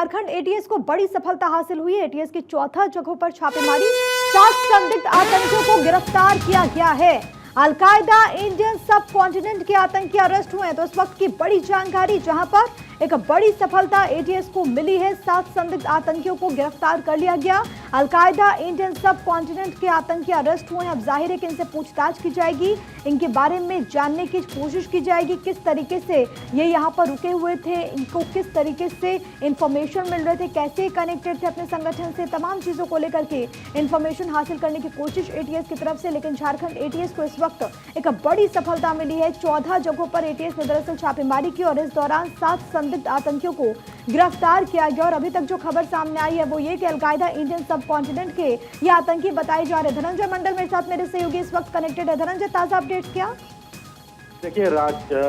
Jharkhand ATS को बड़ी सफलता हासिल हुई। एटीएस की 14 जगहों पर छापेमारी, 7 संदिग्ध आतंकियों को गिरफ्तार किया गया है। अलकायदा इंडियन सब कॉन्टिनेंट के आतंकी अरेस्ट हुए हैं। तो इस वक्त की बड़ी जानकारी, जहां पर एक बड़ी सफलता एटीएस को मिली है। 7 संदिग्ध आतंकियों को गिरफ्तार कर लिया गया। अलकायदा इंडियन सब कॉन्टिनेंट के आतंकी अरेस्ट हुए हैं। अब जाहिर है कि इनसे पूछताछ की जाएगी, इनके बारे में जानने की कोशिश की जाएगी, किस तरीके से ये यहाँ पर रुके हुए थे, इनको किस तरीके से इंफॉर्मेशन मिल रहे थे, कैसे कनेक्टेड थे अपने संगठन से, तमाम चीजों को लेकर के इंफॉर्मेशन हासिल करने की कोशिश एटीएस की तरफ से। लेकिन झारखंड एटीएस को इस वक्त एक बड़ी सफलता मिली है। 14 जगहों पर एटीएस ने दरअसल छापेमारी की और इस दौरान 7 संदिग्ध आतंकियों को गिरफ्तार किया गया। और अभी तक जो खबर सामने आई है वो ये कि अलकायदा इंडियन सब कॉन्टिनेंट के ये आतंकी बताए जा रहे हैं। धनंजय मंडल मेरे साथ मेरे सहयोगी इस वक्त कनेक्टेड है। धनंजय, ताजा अपडेट क्या? देखिए,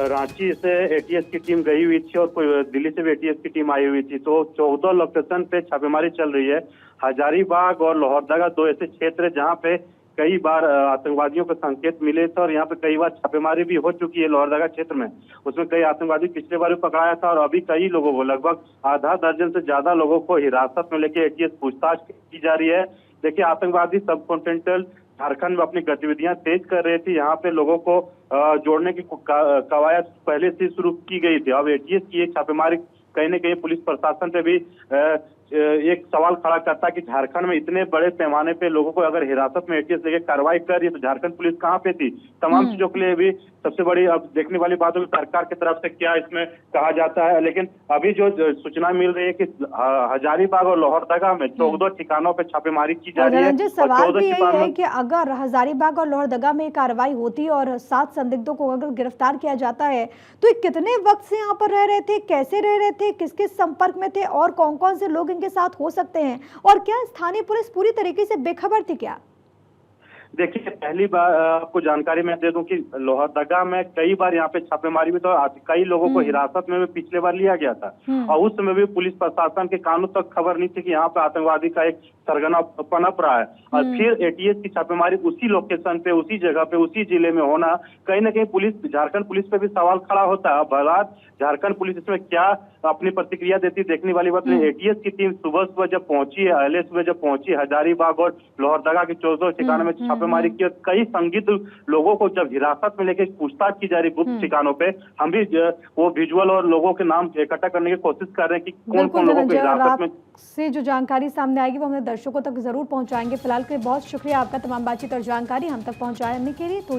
रांची से एटीएस की टीम गई हुई थी और दिल्ली से भी एटीएस की टीम आई हुई थी। तो 14 लोकेशन पे छापेमारी चल रही है। हजारीबाग और लोहरदगा 2 ऐसे क्षेत्र है जहाँ पे कई बार आतंकवादियों को संकेत मिले थे और यहाँ पे कई बार छापेमारी भी हो चुकी है। लोहरदगा क्षेत्र में उसमें कई आतंकवादी पिछले बार भी पकड़ाया था और अभी कई लोगों को, लगभग आधा दर्जन से ज्यादा लोगों को हिरासत में लेके एटीएस पूछताछ की जा रही है। देखिए, आतंकवादी सब कॉन्टिनेंटल झारखंड में अपनी गतिविधियां तेज कर रही थी। यहाँ पे लोगों को जोड़ने की कवायद पहले से शुरू की गई थी। अब एटीएस की एक छापेमारी कहीं न कहीं पुलिस प्रशासन पे भी एक सवाल खड़ा करता है कि झारखंड में इतने बड़े पैमाने पे लोगों को अगर हिरासत में एटीएस लेके कार्रवाई कर रही है तो झारखंड पुलिस कहाँ पे थी। तमाम चीजों के लिए भी सबसे बड़ी अब देखने वाली बात है कि सरकार की तरफ से क्या इसमें कहा जाता है। लेकिन अभी जो सूचना मिल रही है कि हजारीबाग और लोहरदगा में 14 ठिकानों पे छापेमारी की जा रही है। सवाल भी यही है कि अगर हजारीबाग और लोहरदगा में कार्रवाई होती और 7 संदिग्धों को अगर गिरफ्तार किया जाता है तो कितने वक्त से यहाँ पर रह रहे थे, कैसे रह रहे थे, किसके संपर्क में थे और कौन कौन से लोग इनके साथ हो सकते हैं, और क्या स्थानीय पुलिस पूरी तरीके से बेखबर थी क्या? देखिए, पहली बार आपको जानकारी मैं दे दूं कि लोहरदगा में कई बार यहाँ पे छापेमारी में तो कई लोगों को हिरासत में भी पिछले बार लिया गया था और उस समय भी पुलिस प्रशासन के कानों तक खबर नहीं थी कि यहाँ पे आतंकवादी का एक सरगना पनप रहा है। और फिर एटीएस की छापेमारी उसी लोकेशन पे, उसी जगह पे, उसी जिले में होना, कहीं ना कहीं पुलिस, झारखंड पुलिस पे भी सवाल खड़ा होता है। भला झारखंड पुलिस इसमें क्या अपनी प्रतिक्रिया देती, देखने वाली बात नहीं। एटीएस की टीम सुबह सुबह जब पहुंची है, अहले सुबह जब पहुंची हजारीबाग और लोहरदगा के 14 ठिकानों में छापेमारी की, कई संदिग्ध लोगों को जब हिरासत में लेके पूछताछ की जा रही गुप्त ठिकानों पे, हम भी वो विजुअल और लोगों के नाम इकट्ठा करने की कोशिश कर रहे हैं कि कौन कौन लोगों को हिरासत में से जो जानकारी सामने आएगी वो हम दर्शकों तक जरूर पहुंचाएंगे। फिलहाल के लिए बहुत शुक्रिया आपका तमाम बातचीत और जानकारी हम तक पहुंचाने के लिए। तो